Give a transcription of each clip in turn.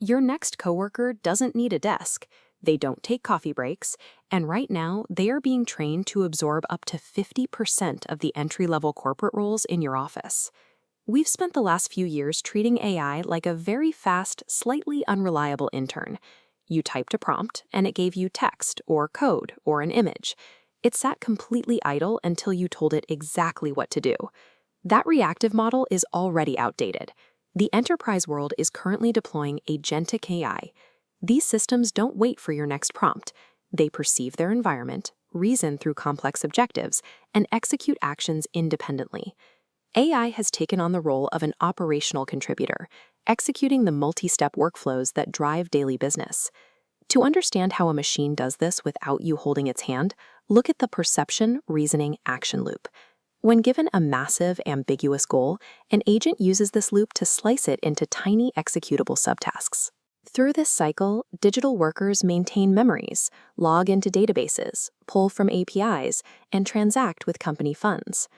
Your next coworker doesn't need a desk, they don't take coffee breaks, and right now they are being trained to absorb up to 50% of the entry-level corporate roles in your office. We've spent the last few years treating AI like a very fast, slightly unreliable intern. You typed a prompt, and it gave you text or code or an image. It sat completely idle until you told it exactly what to do. That reactive model is already outdated. The enterprise world is currently deploying agentic AI. These systems don't wait for your next prompt. They perceive their environment, reason through complex objectives, and execute actions independently. AI has taken on the role of an operational contributor, executing the multi-step workflows that drive daily business. To understand how a machine does this without you holding its hand, look at the perception, reasoning, action loop. When given a massive, ambiguous goal, an agent uses this loop to slice it into tiny executable subtasks. Through this cycle, digital workers maintain memories, log into databases, pull from APIs, and transact with company funds.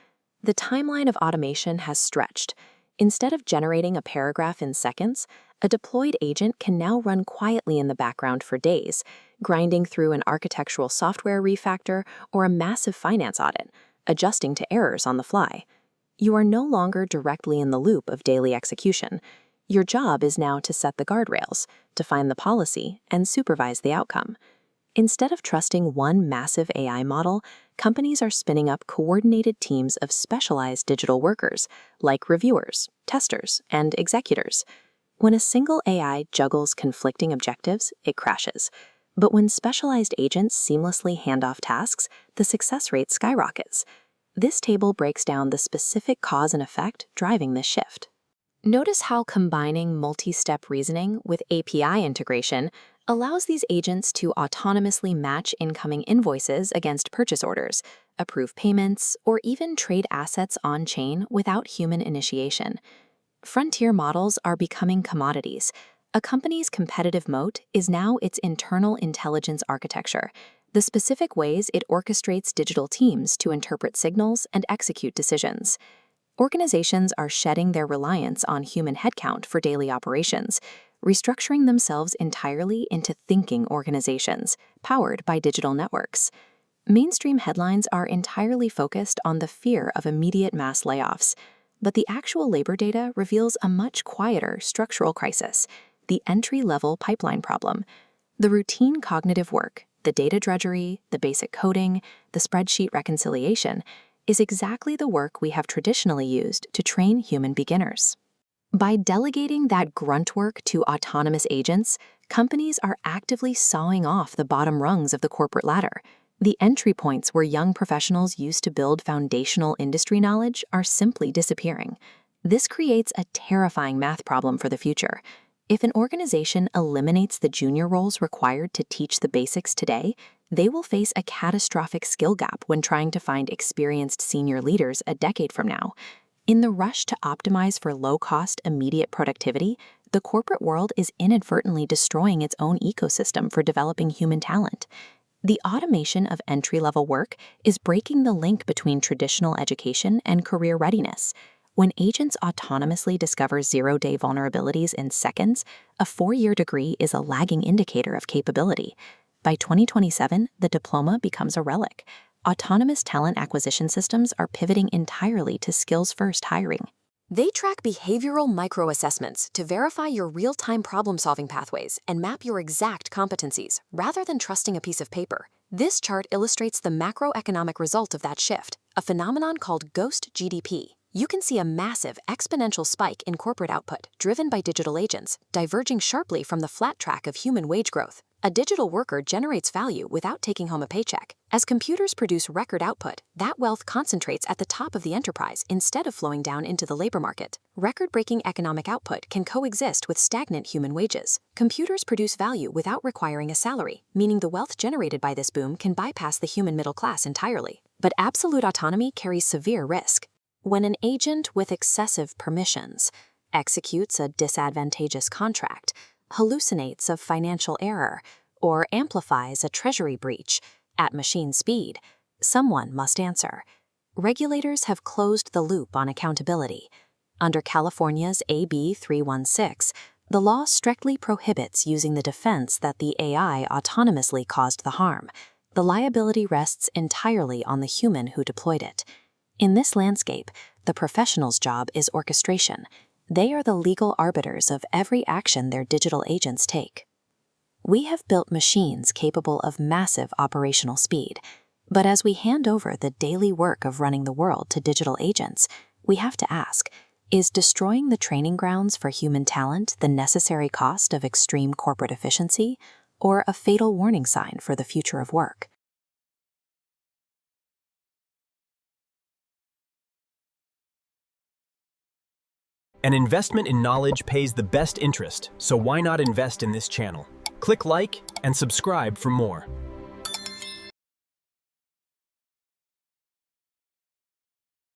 The timeline of automation has stretched. Instead of generating a paragraph in seconds, a deployed agent can now run quietly in the background for days, grinding through an architectural software refactor or a massive finance audit, adjusting to errors on the fly. You are no longer directly in the loop of daily execution. Your job is now to set the guardrails, define the policy, and supervise the outcome. Instead of trusting one massive AI model, companies are spinning up coordinated teams of specialized digital workers, like reviewers, testers, and executors. When a single AI juggles conflicting objectives, it crashes. But when specialized agents seamlessly hand off tasks, the success rate skyrockets. This table breaks down the specific cause and effect driving this shift. Notice how combining multi-step reasoning with API integration allows these agents to autonomously match incoming invoices against purchase orders, approve payments, or even trade assets on-chain without human initiation. Frontier models are becoming commodities. A company's competitive moat is now its internal intelligence architecture, the specific ways it orchestrates digital teams to interpret signals and execute decisions. Organizations are shedding their reliance on human headcount for daily operations, restructuring themselves entirely into thinking organizations, powered by digital networks. Mainstream headlines are entirely focused on the fear of immediate mass layoffs, but the actual labor data reveals a much quieter structural crisis, the entry-level pipeline problem. The routine cognitive work, the data drudgery, the basic coding, the spreadsheet reconciliation, is exactly the work we have traditionally used to train human beginners. By delegating that grunt work to autonomous agents, companies are actively sawing off the bottom rungs of the corporate ladder. The entry points where young professionals used to build foundational industry knowledge are simply disappearing. This creates a terrifying math problem for the future. If an organization eliminates the junior roles required to teach the basics today, they will face a catastrophic skill gap when trying to find experienced senior leaders a decade from now. In the rush to optimize for low-cost, immediate productivity, the corporate world is inadvertently destroying its own ecosystem for developing human talent. The automation of entry-level work is breaking the link between traditional education and career readiness. When agents autonomously discover zero-day vulnerabilities in seconds, a 4-year degree is a lagging indicator of capability. By 2027, the diploma becomes a relic. Autonomous talent acquisition systems are pivoting entirely to skills-first hiring. They track behavioral microassessments to verify your real-time problem-solving pathways and map your exact competencies, rather than trusting a piece of paper. This chart illustrates the macroeconomic result of that shift, a phenomenon called ghost GDP. You can see a massive exponential spike in corporate output, driven by digital agents, diverging sharply from the flat track of human wage growth. A digital worker generates value without taking home a paycheck. As computers produce record output, that wealth concentrates at the top of the enterprise instead of flowing down into the labor market. Record-breaking economic output can coexist with stagnant human wages. Computers produce value without requiring a salary, meaning the wealth generated by this boom can bypass the human middle class entirely. But absolute autonomy carries severe risk. When an agent with excessive permissions executes a disadvantageous contract, hallucinates of financial error, or amplifies a treasury breach at machine speed, someone must answer. Regulators have closed the loop on accountability. Under California's AB 316, The law strictly prohibits using the defense that the AI autonomously caused the harm. The liability rests entirely on the human who deployed it. In this landscape, the professional's job is orchestration. They are the legal arbiters of every action their digital agents take. We have built machines capable of massive operational speed, but as we hand over the daily work of running the world to digital agents, we have to ask, is destroying the training grounds for human talent the necessary cost of extreme corporate efficiency, or a fatal warning sign for the future of work? An investment in knowledge pays the best interest, so why not invest in this channel? Click like and subscribe for more.